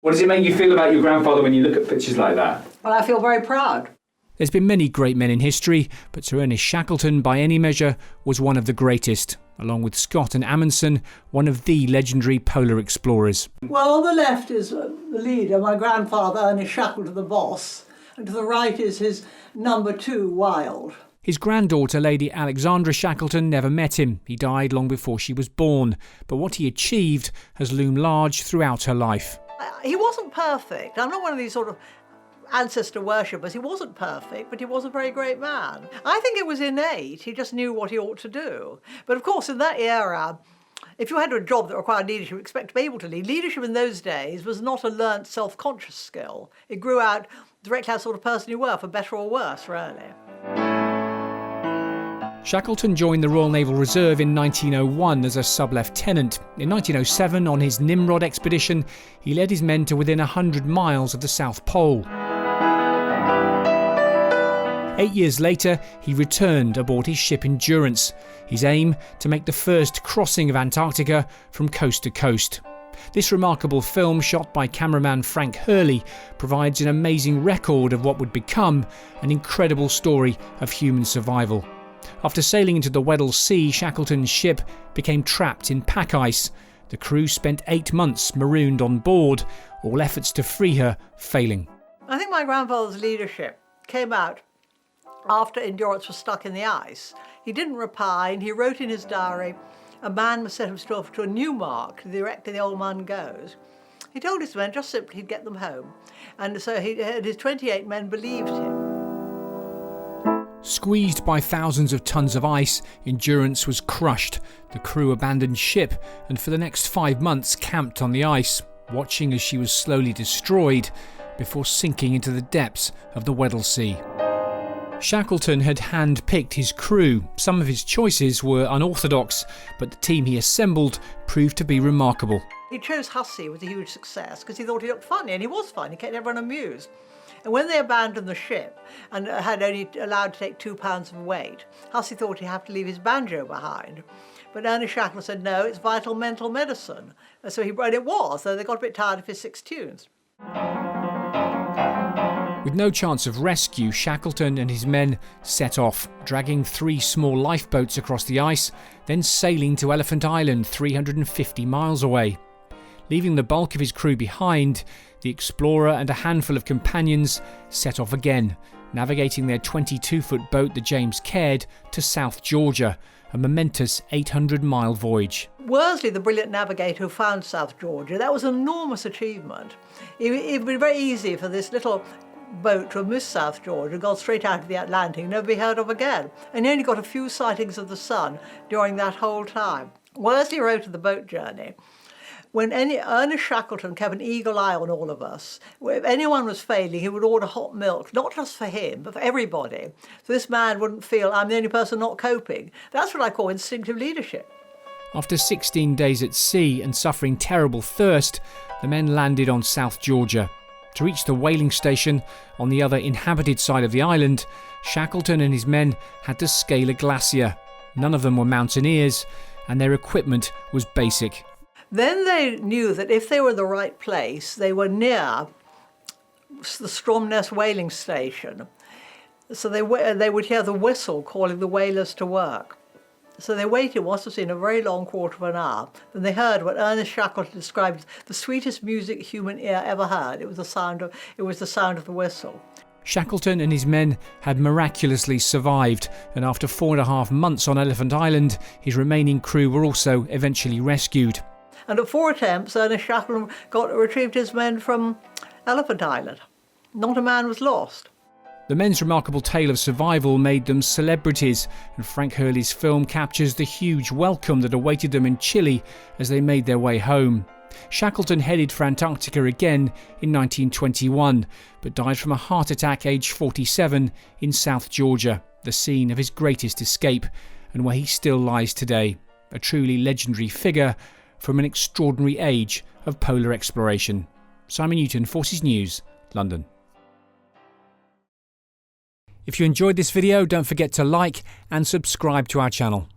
What does it make you feel about your grandfather when you look at pictures like that? Well, I feel very proud. There's been many great men in history, but Sir Ernest Shackleton, by any measure, was one of the greatest. Along with Scott and Amundsen, one of the legendary polar explorers. Well, on the left is the leader, my grandfather, Ernest Shackleton, the boss, and to the right is his number 2, Wild. His granddaughter, Lady Alexandra Shackleton, never met him. He died long before she was born. But what he achieved has loomed large throughout her life. He wasn't perfect. I'm not one of these sort of ancestor worshippers. He wasn't perfect, but he was a very great man. I think it was innate. He just knew what he ought to do. But of course, in that era, if you had a job that required leadership, you expect to be able to lead. Leadership in those days was not a learnt self-conscious skill. It grew out directly as the sort of person you were, for better or worse, really. Shackleton joined the Royal Naval Reserve in 1901 as a sub-lieutenant. In 1907, on his Nimrod expedition, he led his men to within 100 miles of the South Pole. 8 years later, he returned aboard his ship Endurance, his aim to make the first crossing of Antarctica from coast to coast. This remarkable film, shot by cameraman Frank Hurley, provides an amazing record of what would become an incredible story of human survival. After sailing into the Weddell Sea, Shackleton's ship became trapped in pack ice. The crew spent 8 months marooned on board, all efforts to free her failing. I think my grandfather's leadership came out after Endurance was stuck in the ice. He didn't repine. He wrote in his diary, "A man must set himself to a new mark, directly the old man goes." He told his men just simply he'd get them home. And so his 28 men believed him. Squeezed by thousands of tons of ice, Endurance was crushed. The crew abandoned ship and for the next 5 months camped on the ice, watching as she was slowly destroyed before sinking into the depths of the Weddell Sea. Shackleton had hand-picked his crew. Some of his choices were unorthodox, but the team he assembled proved to be remarkable. He chose Hussey with a huge success because he thought he looked funny, and he was funny. He kept everyone amused. And when they abandoned the ship and had only allowed to take 2 pounds of weight, Hussey thought he'd have to leave his banjo behind. But Ernest Shackleton said, no, it's vital mental medicine. And so and it was, though they got a bit tired of his 6 tunes. With no chance of rescue, Shackleton and his men set off, dragging 3 small lifeboats across the ice, then sailing to Elephant Island 350 miles away. Leaving the bulk of his crew behind, the explorer and a handful of companions set off again, navigating their 22-foot boat, the James Caird, to South Georgia, a momentous 800-mile voyage. Worsley, the brilliant navigator who found South Georgia, that was an enormous achievement. It would be very easy for this little boat to have missed South Georgia, gone straight out of the Atlantic, never be heard of again. And he only got a few sightings of the sun during that whole time. Worsley wrote of the boat journey, when Ernest Shackleton kept an eagle eye on all of us. If anyone was failing, he would order hot milk, not just for him, but for everybody. So this man wouldn't feel, I'm the only person not coping. That's what I call instinctive leadership. After 16 days at sea and suffering terrible thirst, the men landed on South Georgia. To reach the whaling station on the other inhabited side of the island, Shackleton and his men had to scale a glacier. None of them were mountaineers, and their equipment was basic. Then they knew that if they were in the right place, they were near the Stromness whaling station. So they would hear the whistle calling the whalers to work. So they waited, must have seen a very long quarter of an hour. Then they heard what Ernest Shackleton described as the sweetest music human ear ever heard. It was the sound of the whistle. Shackleton and his men had miraculously survived, and after 4.5 months on Elephant Island, his remaining crew were also eventually rescued. And at 4 attempts, Ernest Shackleton retrieved his men from Elephant Island. Not a man was lost. The men's remarkable tale of survival made them celebrities, and Frank Hurley's film captures the huge welcome that awaited them in Chile as they made their way home. Shackleton headed for Antarctica again in 1921, but died from a heart attack aged 47 in South Georgia, the scene of his greatest escape, and where he still lies today, a truly legendary figure from an extraordinary age of polar exploration. Simon Newton, Forces News, London. If you enjoyed this video, don't forget to like and subscribe to our channel.